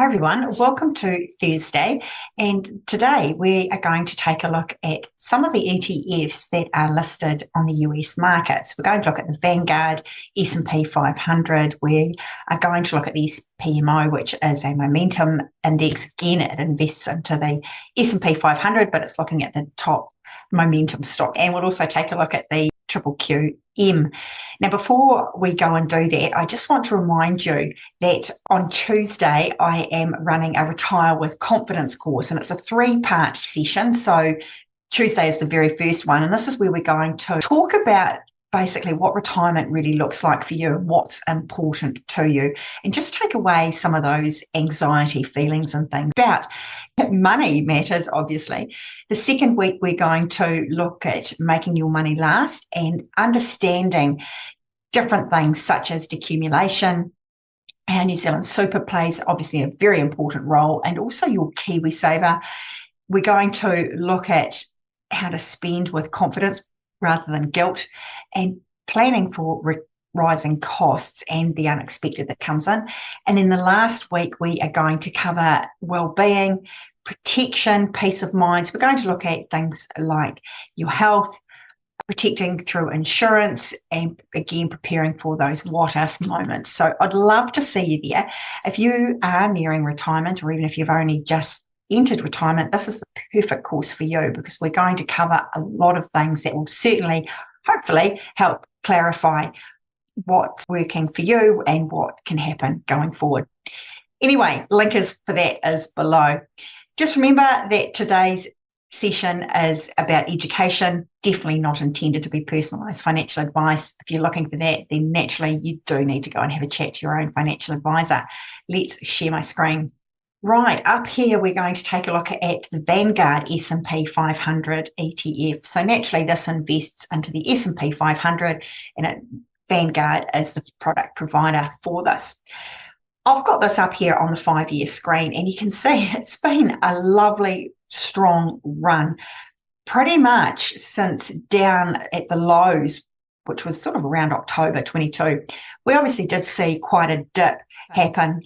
Hi everyone, welcome to Thursday, and today we are going to take a look at some of the ETFs that are listed on the US markets. We're going to look at the Vanguard S&P 500. We are going to look at the SPMO, which is a momentum index. Again, it invests into the S&P 500, but it's looking at the top momentum stock. And we'll also take a look at the QQQM. Now, before we go and do that, I just want to remind you that on Tuesday, I am running a Retire with Confidence course, and it's a 3-part session. So Tuesday is the very first one, and this is where we're going to talk about basically what retirement really looks like for you and what's important to you, and just take away some of those anxiety feelings and things about money matters, obviously. The second week, we're going to look at making your money last and understanding different things such as decumulation, how New Zealand super plays obviously a very important role, and also your KiwiSaver. We're going to look at how to spend with confidence rather than guilt, and planning for rising costs and the unexpected that comes in. And then the last week, we are going to cover well-being, protection, peace of mind. So we're going to look at things like your health, protecting through insurance, and again, preparing for those what-if moments. So I'd love to see you there. If you are nearing retirement, or even if you've only just entered retirement, this is the perfect course for you, because we're going to cover a lot of things that will certainly, hopefully, help clarify what's working for you and what can happen going forward. Anyway, link for that is below. Just remember that today's session is about education, definitely not intended to be personalised financial advice. If you're looking for that, then naturally you do need to go and have a chat to your own financial advisor. Let's share my screen. Right, up here we're going to take a look at the Vanguard S&P 500 ETF. So naturally this invests into the S&P 500, and Vanguard is the product provider for this. I've got this up here on the 5-year screen, and you can see it's been a lovely, strong run pretty much since down at the lows, which was sort of around October 22. We obviously did see quite a dip happen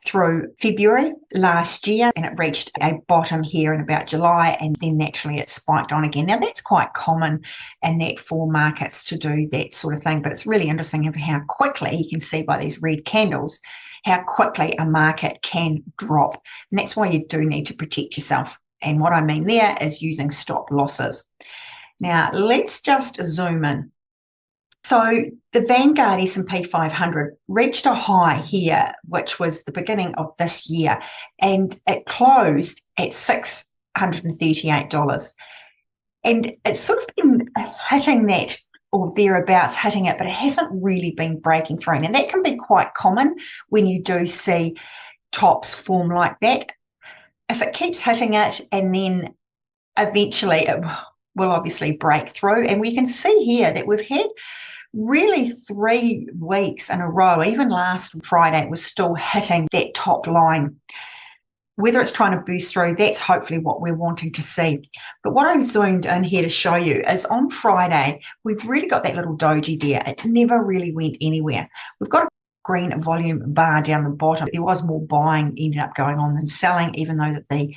through February last year, and it reached a bottom here in about July, and then naturally it spiked on again. Now that's quite common in that for markets to do that sort of thing, but it's really interesting how quickly, you can see by these red candles, how quickly a market can drop. And that's why you do need to protect yourself. And what I mean there is using stop losses. Now let's just zoom in. So the Vanguard S&P 500 reached a high here, which was the beginning of this year, and it closed at $638. And it's sort of been hitting that, or thereabouts hitting it, but it hasn't really been breaking through. And that can be quite common when you do see tops form like that. If it keeps hitting it, and then eventually it will obviously break through. And we can see here that we've had really 3 weeks in a row. Even last Friday, it was still hitting that top line. Whether it's trying to boost through, that's hopefully what we're wanting to see. But what I've zoomed in here to show you is on Friday, we've really got that little doji there. It never really went anywhere. We've got a green volume bar down the bottom. There was more buying ended up going on than selling, even though that the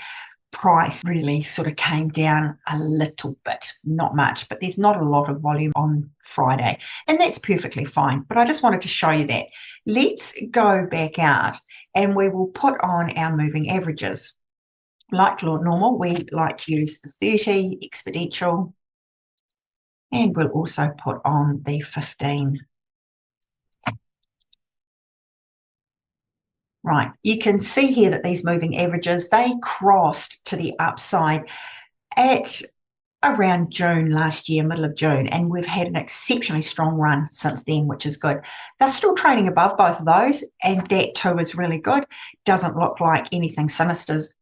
price really sort of came down a little bit, not much, but there's not a lot of volume on Friday, and that's perfectly fine. But I just wanted to show you that. Let's go back out, and we will put on our moving averages. Like normal, we like to use the 30 exponential, and we'll also put on the 15. Right, you can see here that these moving averages, they crossed to the upside at around June last year, middle of June, and we've had an exceptionally strong run since then, which is good. They're still trading above both of those, and that too is really good. Doesn't look like anything sinister's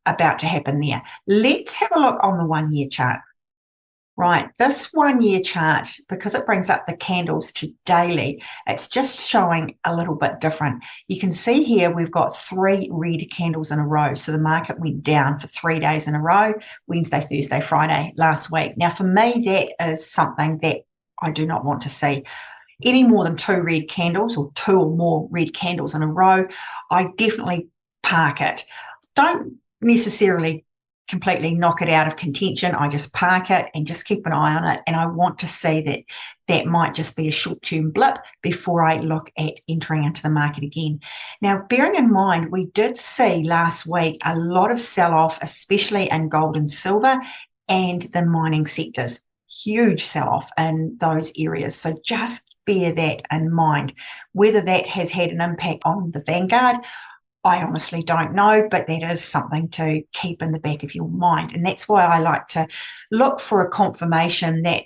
about to happen there. Let's have a look on the 1-year chart. Right, this 1-year chart, because it brings up the candles to daily, it's just showing a little bit different. You can see here we've got 3 red candles in a row. So the market went down for 3 days in a row, Wednesday, Thursday, Friday last week. Now for me, that is something that I do not want to see. Any more than 2 red candles, or 2 or more red candles in a row, I definitely park it. Don't necessarily completely knock it out of contention. I just park it and just keep an eye on it. And I want to see that that might just be a short-term blip before I look at entering into the market again. Now, bearing in mind, we did see last week a lot of sell-off, especially in gold and silver and the mining sectors. Huge sell-off in those areas. So just bear that in mind. Whether that has had an impact on the Vanguard, I honestly don't know, but that is something to keep in the back of your mind. And that's why I like to look for a confirmation that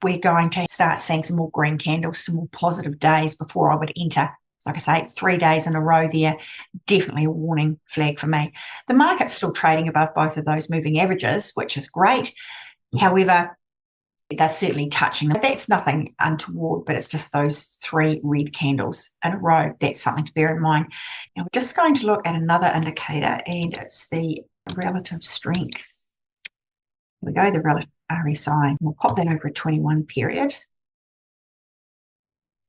we're going to start seeing some more green candles, some more positive days before I would enter. Like I say, 3 days in a row there, definitely a warning flag for me. The market's still trading above both of those moving averages, which is great. However, they're certainly touching them. That's nothing untoward, but it's just those 3 red candles in a row. That's something to bear in mind. Now we're just going to look at another indicator, and it's the relative strength. Here we go, the relative RSI. We'll pop that over a 21 period.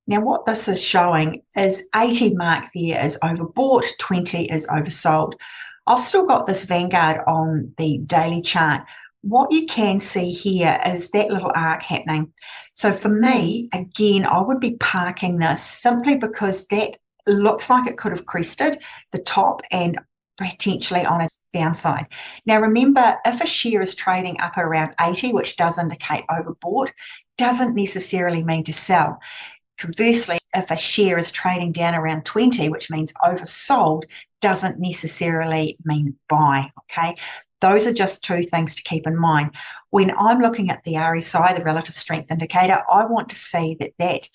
Now what this is showing is 80 mark there is overbought, 20 is oversold. I've still got this Vanguard on the daily chart. What you can see here is that little arc happening. So for me, again, I would be parking this simply because that looks like it could have crested the top and potentially on its downside. Now remember, if a share is trading up around 80, which does indicate overbought, doesn't necessarily mean to sell. Conversely, if a share is trading down around 20, which means oversold, doesn't necessarily mean buy, okay? Those are just 2 things to keep in mind. When I'm looking at the RSI, the relative strength indicator, I want to see that that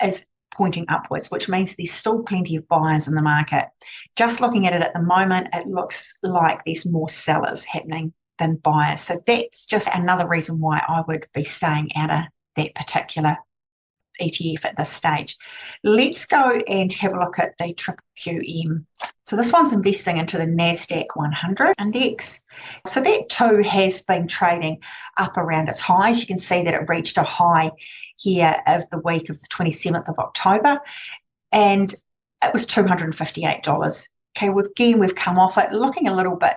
is pointing upwards, which means there's still plenty of buyers in the market. Just looking at it at the moment, it looks like there's more sellers happening than buyers. So that's just another reason why I would be staying out of that particular ETF at this stage. Let's go and have a look at the QQQM. So this one's investing into the Nasdaq 100 index. So that too has been trading up around its highs. You can see that it reached a high here of the week of the 27th of October, and it was $258. Okay, we've come off it, looking a little bit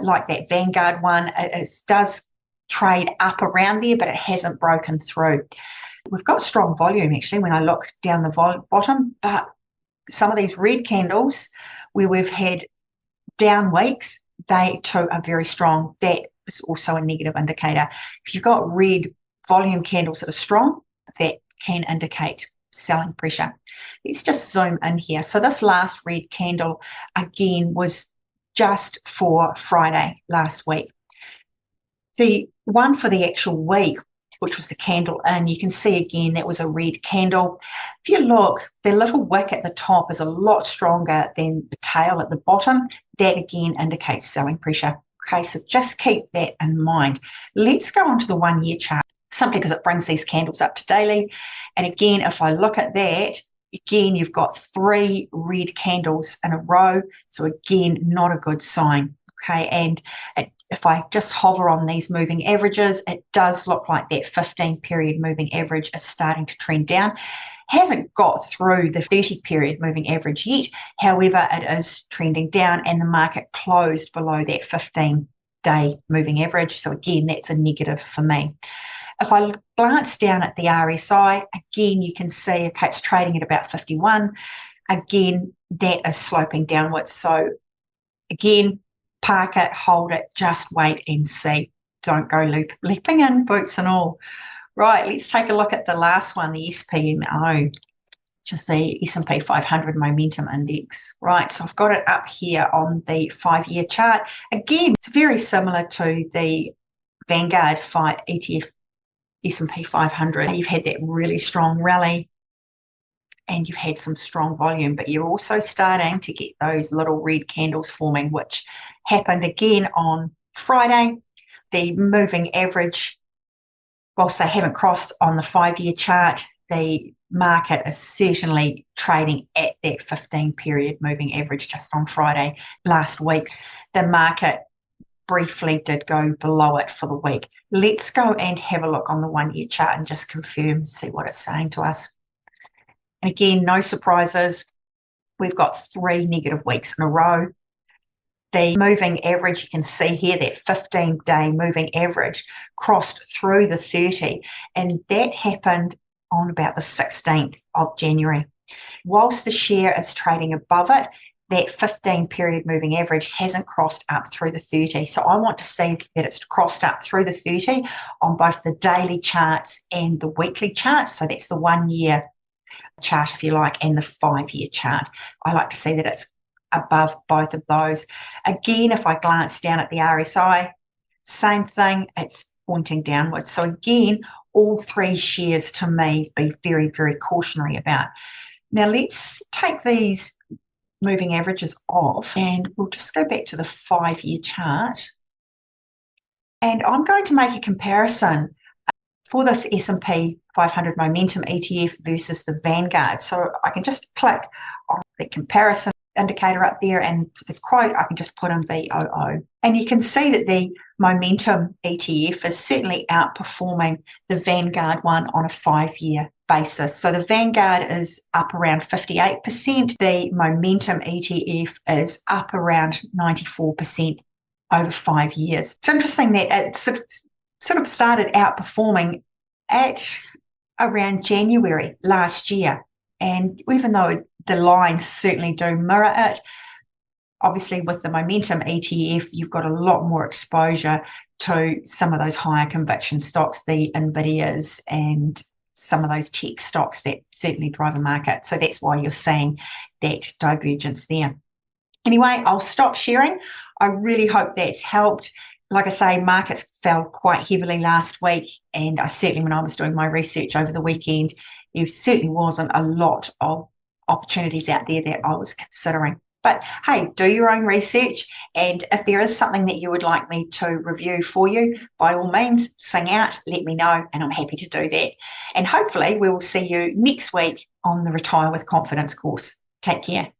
like that Vanguard one. It does trade up around there, but it hasn't broken through. We've got strong volume actually when I look down the bottom, but some of these red candles where we've had down weeks, they too are very strong. That is also a negative indicator. If you've got red volume candles that are strong, that can indicate selling pressure. Let's just zoom in here. So this last red candle again was just for Friday last week. The one for the actual week, which was the candle in, you can see again that was a red candle. If you look, the little wick at the top is a lot stronger than the tail at the bottom. That again indicates selling pressure. Okay, so just keep that in mind. Let's go on to the 1 year chart, simply because it brings these candles up to daily. And again, if I look at that, again, you've got 3 red candles in a row. So again, not a good sign. Okay, and if I just hover on these moving averages, it does look like that 15-period moving average is starting to trend down. Hasn't got through the 30-period moving average yet. However, it is trending down, and the market closed below that 15-day moving average. So again, that's a negative for me. If I glance down at the RSI, again, you can see, okay, it's trading at about 51. Again, that is sloping downwards. So again, park it, hold it, just wait and see. Don't go leaping in, boots and all. Right, let's take a look at the last one, the SPMO, which is the S&P 500 Momentum Index. Right, so I've got it up here on the 5-year chart. Again, it's very similar to the Vanguard ETF S&P 500. You've had that really strong rally, and you've had some strong volume, but you're also starting to get those little red candles forming, which happened again on Friday. The moving average, whilst they haven't crossed on the 5-year chart, the market is certainly trading at that 15-period moving average just on Friday last week. The market briefly did go below it for the week. Let's go and have a look on the 1-year chart and just confirm, see what it's saying to us. And again, no surprises. We've got 3 negative weeks in a row. the moving average, you can see here that 15-day moving average crossed through the 30, and that happened on about the 16th of January. Whilst the share is trading above it, that 15-period moving average hasn't crossed up through the 30. So I want to see that it's crossed up through the 30 on both the daily charts and the weekly charts. So that's the 1-year chart, if you like, and the 5-year chart. I like to see that it's above both of those. Again, if I glance down at the RSI, same thing, it's pointing downwards. So again, all three shares to me be very, very cautionary about. Now let's take these moving averages off and we'll just go back to the 5-year chart. And I'm going to make a comparison for this S&P 500 Momentum ETF versus the Vanguard. So I can just click on the comparison indicator up there, and for the quote I can just put in VOO. And you can see that the Momentum ETF is certainly outperforming the Vanguard one on a 5-year basis. So the Vanguard is up around 58%. The Momentum ETF is up around 94% over 5 years. It's interesting that it sort of started outperforming at around January last year. And even though the lines certainly do mirror it, obviously with the Momentum ETF, you've got a lot more exposure to some of those higher conviction stocks, the NVIDIAs and some of those tech stocks that certainly drive a market. So that's why you're seeing that divergence there. Anyway, I'll stop sharing. I really hope that's helped. Like I say, markets fell quite heavily last week, and when I was doing my research over the weekend, there certainly wasn't a lot of opportunities out there that I was considering. But hey, do your own research, and if there is something that you would like me to review for you, by all means, sing out, let me know, and I'm happy to do that. And hopefully we will see you next week on the Retire with Confidence course. Take care.